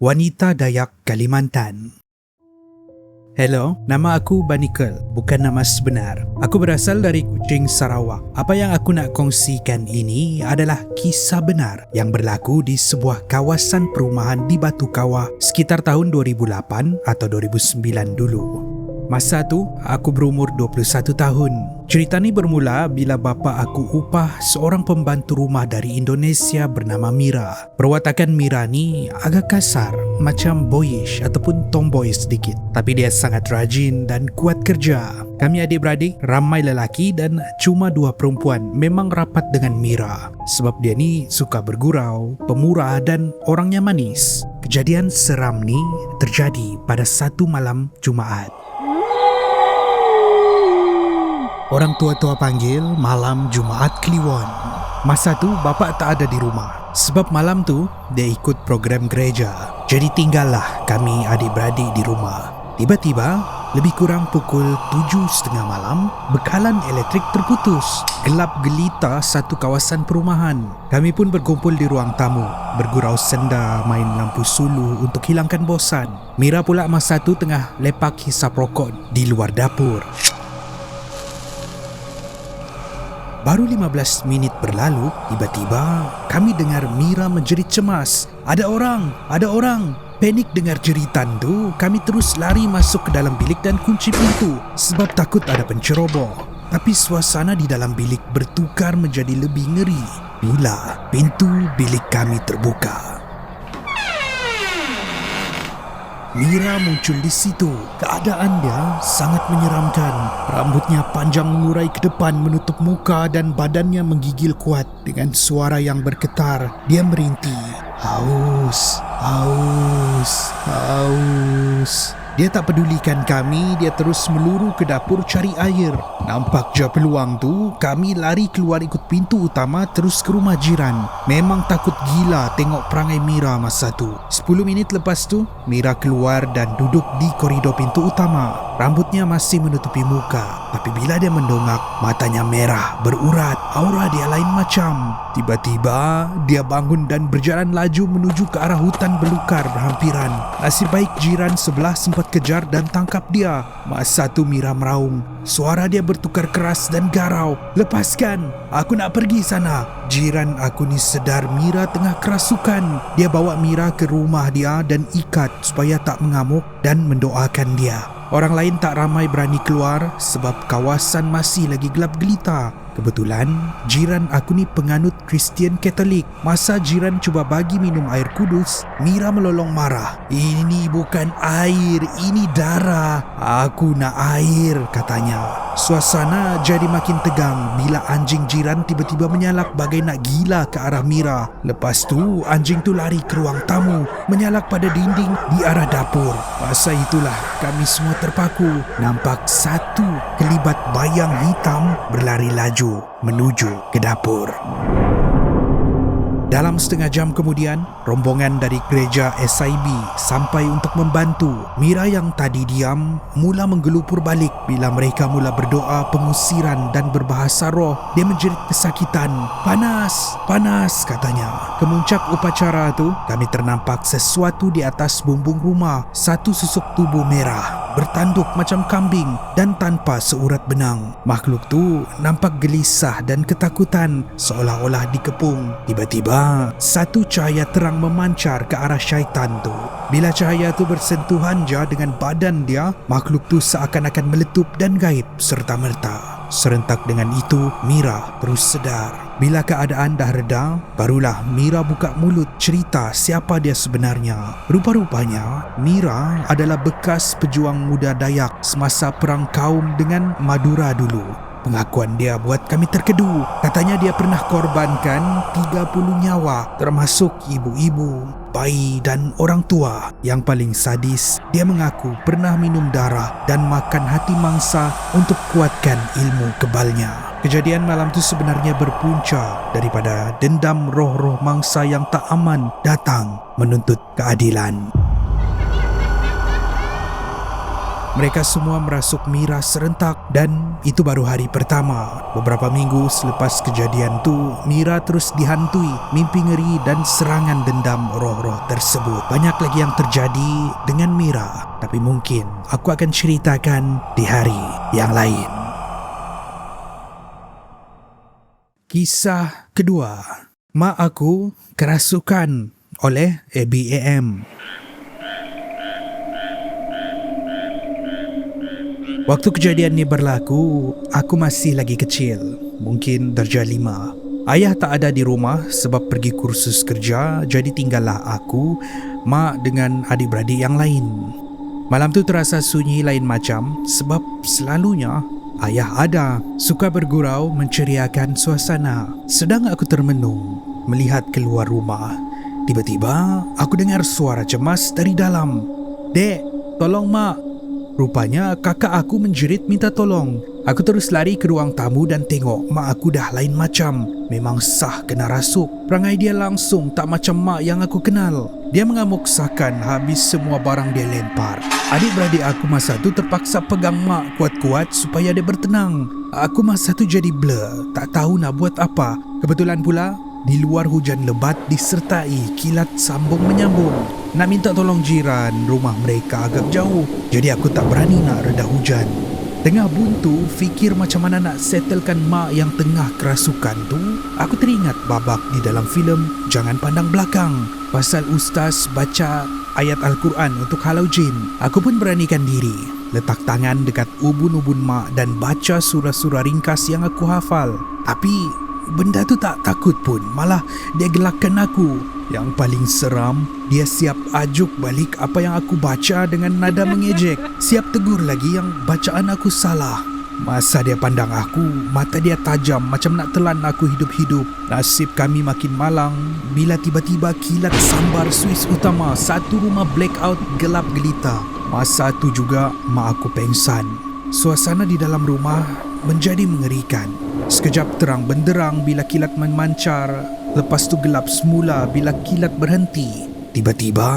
wanita Dayak Kalimantan. Hello, nama aku Banikel, bukan nama sebenar. Aku berasal dari Kuching, Sarawak. Apa yang aku nak kongsikan ini adalah kisah benar yang berlaku di sebuah kawasan perumahan di Batu Kawah sekitar tahun 2008 atau 2009 dulu. Masa tu, aku berumur 21 tahun. Cerita ni bermula bila bapa aku upah seorang pembantu rumah dari Indonesia bernama Mira. Perwatakan Mira ni agak kasar, macam boyish ataupun tomboy sedikit. Tapi dia sangat rajin dan kuat kerja. Kami adik-beradik, ramai lelaki dan cuma 2 perempuan memang rapat dengan Mira. Sebab dia ni suka bergurau, pemurah dan orangnya manis. Kejadian seram ni terjadi pada satu malam Jumaat. Orang tua-tua panggil malam Jumaat Kliwon. Masa tu bapa tak ada di rumah. Sebab malam tu dia ikut program gereja. Jadi tinggallah kami adik-beradik di rumah. Tiba-tiba lebih kurang pukul 7.30 malam, bekalan elektrik terputus. Gelap gelita satu kawasan perumahan. Kami pun berkumpul di ruang tamu, bergurau senda, main lampu sulu untuk hilangkan bosan. Mira pula masa tu tengah lepak hisap rokok di luar dapur. Baru 15 minit berlalu, tiba-tiba kami dengar Mira menjerit cemas. Ada orang! Ada orang! Panik dengar jeritan tu, kami terus lari masuk ke dalam bilik dan kunci pintu sebab takut ada penceroboh. Tapi suasana di dalam bilik bertukar menjadi lebih ngeri bila pintu bilik kami terbuka. Mira muncul di situ. Keadaan dia sangat menyeramkan. Rambutnya panjang mengurai ke depan menutup muka dan badannya menggigil kuat. Dengan suara yang bergetar, dia merintih. Haus, haus, haus. Dia tak pedulikan kami, dia terus meluru ke dapur cari air. Nampak je peluang tu, kami lari keluar ikut pintu utama terus ke rumah jiran. Memang takut gila tengok perangai Mira masa tu. 10 minit lepas tu, Mira keluar dan duduk di koridor pintu utama. Rambutnya masih menutupi muka, tapi bila dia mendongak, matanya merah, berurat, aura dia lain macam. Tiba-tiba, dia bangun dan berjalan laju menuju ke arah hutan belukar berhampiran. Nasib baik jiran sebelah sempat kejar dan tangkap dia. Masa tu Mira meraung. Suara dia bertukar keras dan garau. Lepaskan, aku nak pergi sana. Jiran aku ni sedar Mira tengah kerasukan. Dia bawa Mira ke rumah dia dan ikat supaya tak mengamuk dan mendoakan dia. Orang lain tak ramai berani keluar sebab kawasan masih lagi gelap gelita. Kebetulan, jiran aku ni penganut Kristian Katolik. Masa jiran cuba bagi minum air kudus, Mira melolong marah. Ini bukan air, ini darah. Aku nak air, katanya. Suasana jadi makin tegang bila anjing jiran tiba-tiba menyalak bagai nak gila ke arah Mira. Lepas tu, anjing tu lari ke ruang tamu, menyalak pada dinding di arah dapur. Masa itulah kami semua terpaku. Nampak satu kelibat bayang hitam berlari laju menuju ke dapur. Dalam setengah jam kemudian, rombongan dari gereja SIB sampai untuk membantu. Mira yang tadi diam mula menggelupur balik bila mereka mula berdoa pengusiran dan berbahasa roh. Dia menjerit kesakitan. Panas, panas, katanya. Kemuncak upacara tu, kami ternampak sesuatu di atas bumbung rumah. Satu susuk tubuh merah, bertanduk macam kambing dan tanpa seurat benang. Makhluk tu nampak gelisah dan ketakutan seolah-olah dikepung. Tiba-tiba satu cahaya terang memancar ke arah syaitan tu. Bila cahaya tu bersentuhan je dengan badan dia, makhluk tu seakan-akan meletup dan gaib serta-merta. Serentak dengan itu, Mira terus sedar. Bila keadaan dah reda, barulah Mira buka mulut cerita siapa dia sebenarnya. Rupa-rupanya, Mira adalah bekas pejuang muda Dayak semasa perang kaum dengan Madura dulu. Pengakuan dia buat kami terkedu. Katanya dia pernah korbankan 30 nyawa, termasuk ibu-ibu, bayi dan orang tua. Yang paling sadis, dia mengaku pernah minum darah dan makan hati mangsa untuk kuatkan ilmu kebalnya. Kejadian malam itu sebenarnya berpunca daripada dendam roh-roh mangsa yang tak aman datang menuntut keadilan. Mereka semua merasuk Mira serentak dan itu baru hari pertama. Beberapa minggu selepas kejadian tu, Mira terus dihantui mimpi ngeri dan serangan dendam roh-roh tersebut. Banyak lagi yang terjadi dengan Mira, tapi mungkin aku akan ceritakan di hari yang lain. Kisah kedua, mak aku kerasukan oleh ABAM. Waktu kejadian ni berlaku, aku masih lagi kecil, mungkin darjah 5. Ayah tak ada di rumah sebab pergi kursus kerja, jadi tinggallah aku, mak dengan adik-beradik yang lain. Malam tu terasa sunyi lain macam sebab selalunya ayah ada, suka bergurau menceriakan suasana. Sedang aku termenung melihat keluar rumah, tiba-tiba aku dengar suara cemas dari dalam. "Dek, tolong mak." Rupanya kakak aku menjerit minta tolong. Aku terus lari ke ruang tamu dan tengok mak aku dah lain macam. Memang sah kena rasuk. Perangai dia langsung tak macam mak yang aku kenal. Dia mengamuk sakan habis semua barang dia lempar. Adik-beradik aku masa tu terpaksa pegang mak kuat-kuat supaya dia bertenang. Aku masa tu jadi blur, tak tahu nak buat apa. Kebetulan pula di luar hujan lebat disertai kilat sambung menyambung. Nak minta tolong jiran, rumah mereka agak jauh, jadi aku tak berani nak reda hujan. Tengah buntu fikir macam mana nak settlekan mak yang tengah kerasukan tu, aku teringat babak di dalam filem Jangan Pandang Belakang pasal ustaz baca ayat Al-Quran untuk halau jin. Aku pun beranikan diri, letak tangan dekat ubun-ubun mak dan baca surah-surah ringkas yang aku hafal. Tapi benda tu tak takut pun, malah dia gelakkan aku. Yang paling seram, dia siap ajuk balik apa yang aku baca dengan nada mengejek. Siap tegur lagi yang bacaan aku salah. Masa dia pandang aku, mata dia tajam macam nak telan aku hidup-hidup. Nasib kami makin malang bila tiba-tiba kilat sambar suis utama. Satu rumah blackout gelap gelita. Masa tu juga mak aku pengsan. Suasana di dalam rumah menjadi mengerikan. Sekejap terang benderang bila kilat memancar. Lepas tu gelap semula bila kilat berhenti. Tiba-tiba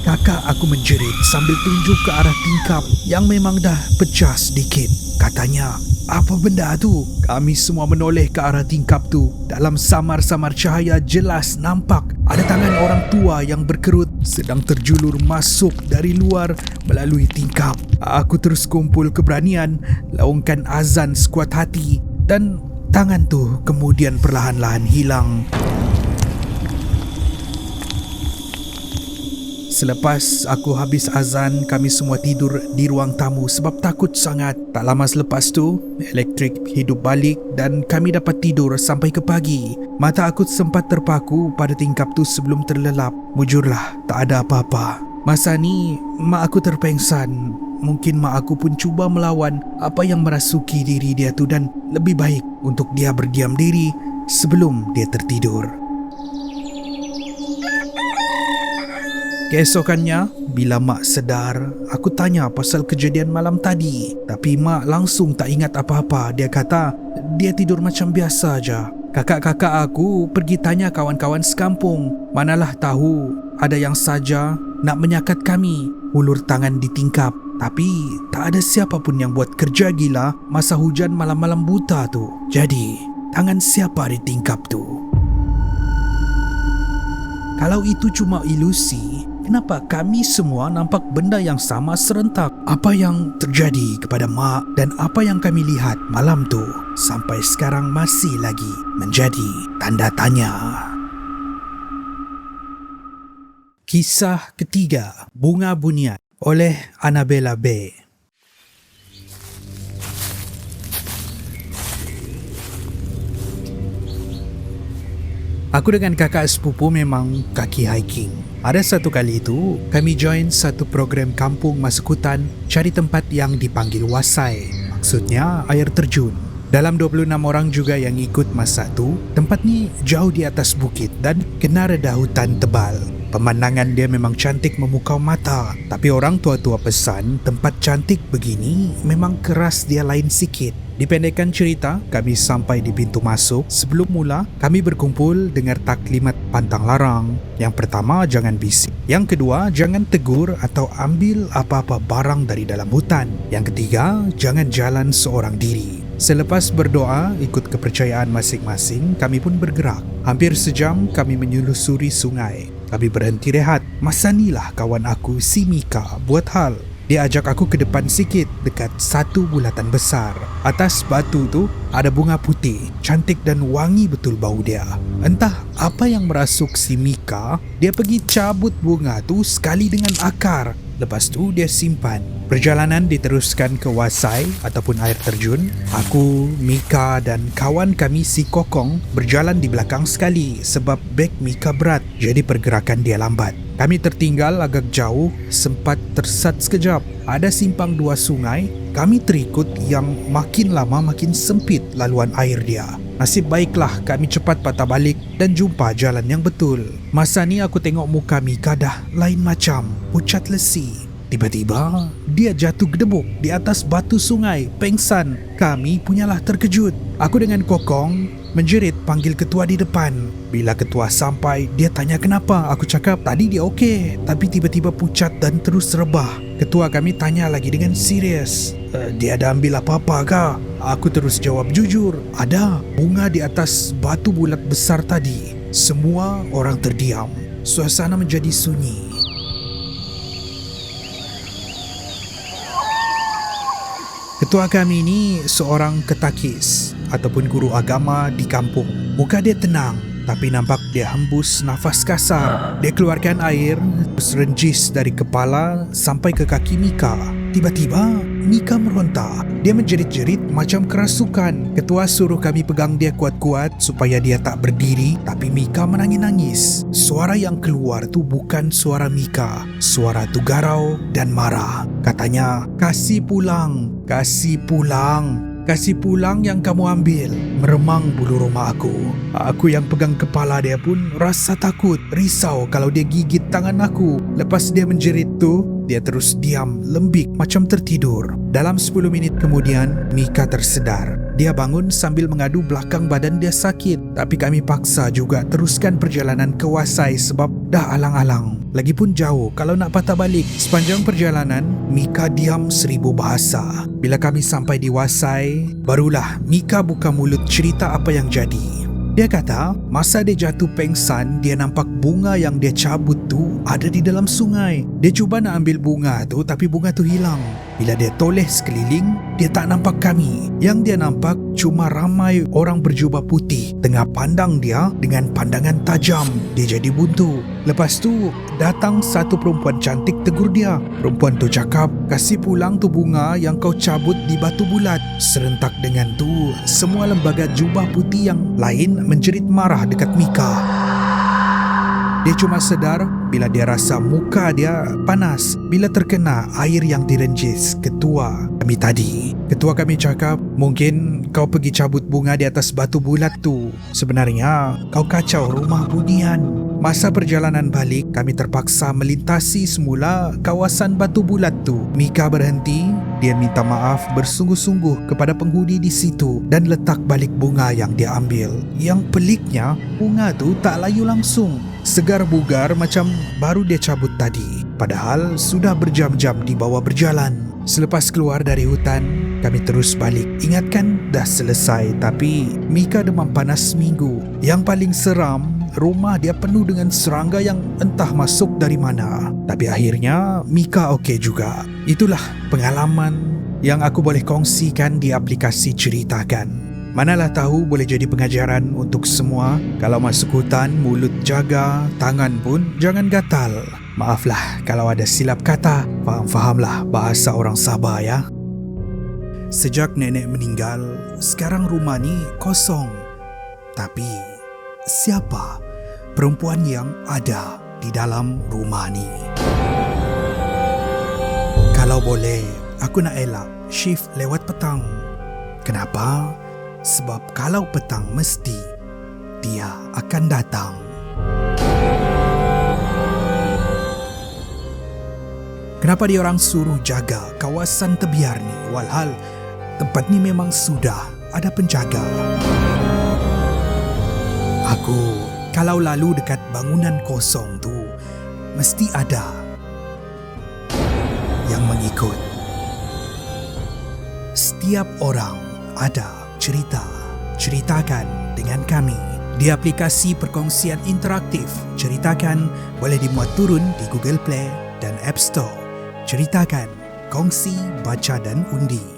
kakak aku menjerit sambil tunjuk ke arah tingkap yang memang dah pecah sedikit. Katanya, "Apa benda tu?" Kami semua menoleh ke arah tingkap tu. Dalam samar-samar cahaya jelas nampak ada tangan orang tua yang berkerut sedang terjulur masuk dari luar melalui tingkap. Aku terus kumpul keberanian, laungkan azan sekuat hati dan tangan tu kemudian perlahan-lahan hilang. Selepas aku habis azan, kami semua tidur di ruang tamu sebab takut sangat. Tak lama selepas tu, elektrik hidup balik dan kami dapat tidur sampai ke pagi. Mata aku sempat terpaku pada tingkap tu sebelum terlelap. Mujurlah, tak ada apa-apa. Masa ni, mak aku terpengsan. Mungkin mak aku pun cuba melawan apa yang merasuki diri dia tu dan lebih baik untuk dia berdiam diri sebelum dia tertidur. Keesokannya, bila mak sedar, aku tanya pasal kejadian malam tadi. Tapi mak langsung tak ingat apa-apa. Dia kata dia tidur macam biasa aja. Kakak-kakak aku pergi tanya kawan-kawan sekampung. Manalah tahu ada yang saja nak menyakat kami, ulur tangan di tingkap. Tapi tak ada siapa pun yang buat kerja gila masa hujan malam-malam buta tu. Jadi, tangan siapa di tingkap tu? Kalau itu cuma ilusi, kenapa kami semua nampak benda yang sama serentak? Apa yang terjadi kepada mak dan apa yang kami lihat malam tu sampai sekarang masih lagi menjadi tanda tanya. Kisah ketiga, Bunga Bunian oleh Annabella B. Aku dengan kakak sepupu memang kaki hiking. Ada satu kali itu, kami join satu program kampung masuk hutan cari tempat yang dipanggil wasai. Maksudnya air terjun. Dalam 26 orang juga yang ikut masa tu, tempat ni jauh di atas bukit dan kena reda hutan tebal. Pemandangan dia memang cantik memukau mata. Tapi orang tua-tua pesan tempat cantik begini memang keras dia lain sikit. Dipendekkan cerita, kami sampai di pintu masuk. Sebelum mula, kami berkumpul dengar taklimat pantang larang. Yang pertama, jangan bisik. Yang kedua, jangan tegur atau ambil apa-apa barang dari dalam hutan. Yang ketiga, jangan jalan seorang diri. Selepas berdoa, ikut kepercayaan masing-masing, kami pun bergerak. Hampir sejam kami menyelusuri sungai. Kami berhenti rehat. Masa inilah kawan aku, si Mika, buat hal. Dia ajak aku ke depan sikit dekat satu bulatan besar. Atas batu tu ada bunga putih, cantik dan wangi betul bau dia. Entah apa yang merasuk si Mika, dia pergi cabut bunga tu sekali dengan akar. Lepas tu dia simpan. Perjalanan diteruskan ke Wasai ataupun air terjun. Aku, Mika dan kawan kami si Kokong berjalan di belakang sekali sebab beg Mika berat, jadi pergerakan dia lambat. Kami tertinggal agak jauh, sempat tersat sekejap. Ada simpang dua sungai, kami terikut yang makin lama makin sempit laluan air dia. Nasib baiklah kami cepat patah balik dan jumpa jalan yang betul. Masa ni aku tengok muka Mika dah lain macam, pucat lesi. Tiba-tiba, dia jatuh gedebuk di atas batu sungai, pengsan. Kami punyalah terkejut. Aku dengan Kokong menjerit panggil ketua di depan. Bila ketua sampai, dia tanya kenapa. Aku cakap tadi dia okey, tapi tiba-tiba pucat dan terus rebah. Ketua kami tanya lagi dengan serius, dia ada ambil apa-apa kah? Aku terus jawab jujur, ada bunga di atas batu bulat besar tadi. Semua orang terdiam. Suasana menjadi sunyi. Ketua kami ini seorang ketakis ataupun guru agama di kampung. Muka dia tenang, tapi nampak dia hembus nafas kasar. Dia keluarkan air serenjis dari kepala sampai ke kaki Mika. Tiba-tiba Mika meronta. Dia menjerit-jerit macam kerasukan. Ketua suruh kami pegang dia kuat-kuat supaya dia tak berdiri, tapi Mika menangis-nangis. Suara yang keluar tu bukan suara Mika. Suara tu garau dan marah. Katanya, kasih pulang, kasih pulang. Kasih pulang yang kamu ambil. Meremang bulu roma aku. Aku yang pegang kepala dia pun rasa takut, risau kalau dia gigit tangan aku. Lepas dia menjerit tu, dia terus diam, lembik macam tertidur. Dalam 10 minit kemudian, Mika tersedar. Dia bangun sambil mengadu belakang badan dia sakit. Tapi kami paksa juga teruskan perjalanan ke Wasai sebab dah alang-alang. Lagipun jauh kalau nak patah balik. Sepanjang perjalanan, Mika diam 1000 bahasa. Bila kami sampai di Wasai, barulah Mika buka mulut cerita apa yang jadi. Dia kata, masa dia jatuh pengsan, dia nampak bunga yang dia cabut tu ada di dalam sungai. Dia cuba nak ambil bunga tu, tapi bunga tu hilang. Bila dia toleh sekeliling, dia tak nampak kami. Yang dia nampak cuma ramai orang berjubah putih tengah pandang dia dengan pandangan tajam. Dia jadi buntu. Lepas tu, datang satu perempuan cantik tegur dia. Perempuan tu cakap, kasih pulang tu bunga yang kau cabut di batu bulat. Serentak dengan tu, semua lembaga jubah putih yang lain menjerit marah dekat Mika. Dia cuma sedar bila dia rasa muka dia panas bila terkena air yang direnjis ketua kami tadi. Ketua kami cakap, mungkin kau pergi cabut bunga di atas batu bulat tu. Sebenarnya kau kacau rumah bunian. Masa perjalanan balik, kami terpaksa melintasi semula kawasan batu bulat tu. Mika berhenti, dia minta maaf bersungguh-sungguh kepada penghuni di situ dan letak balik bunga yang dia ambil. Yang peliknya, bunga tu tak layu langsung. Segar bugar macam baru dia cabut tadi. Padahal sudah berjam-jam dibawa berjalan. Selepas keluar dari hutan, kami terus balik. Ingatkan dah selesai, tapi Mika demam panas seminggu. Yang paling seram, rumah dia penuh dengan serangga yang entah masuk dari mana. Tapi akhirnya Mika okey juga. Itulah pengalaman yang aku boleh kongsikan di aplikasi Ceritakan. Manalah tahu boleh jadi pengajaran untuk semua. Kalau masuk hutan, mulut jaga, tangan pun jangan gatal. Maaflah kalau ada silap kata. Faham-fahamlah bahasa orang Sabah ya. Sejak nenek meninggal, sekarang rumah ni kosong. Tapi siapa perempuan yang ada di dalam rumah ni? Kalau boleh, aku nak elak shift lewat petang. Kenapa? Sebab kalau petang mesti dia akan datang. Kenapa dia orang suruh jaga kawasan tebiar ni? Walhal tempat ni memang sudah ada penjaga. Kalau lalu dekat bangunan kosong tu, mesti ada yang mengikut. Setiap orang ada cerita. Ceritakan dengan kami. Di aplikasi perkongsian interaktif Ceritakan boleh dimuat turun di Google Play dan App Store. Ceritakan, kongsi, baca dan undi.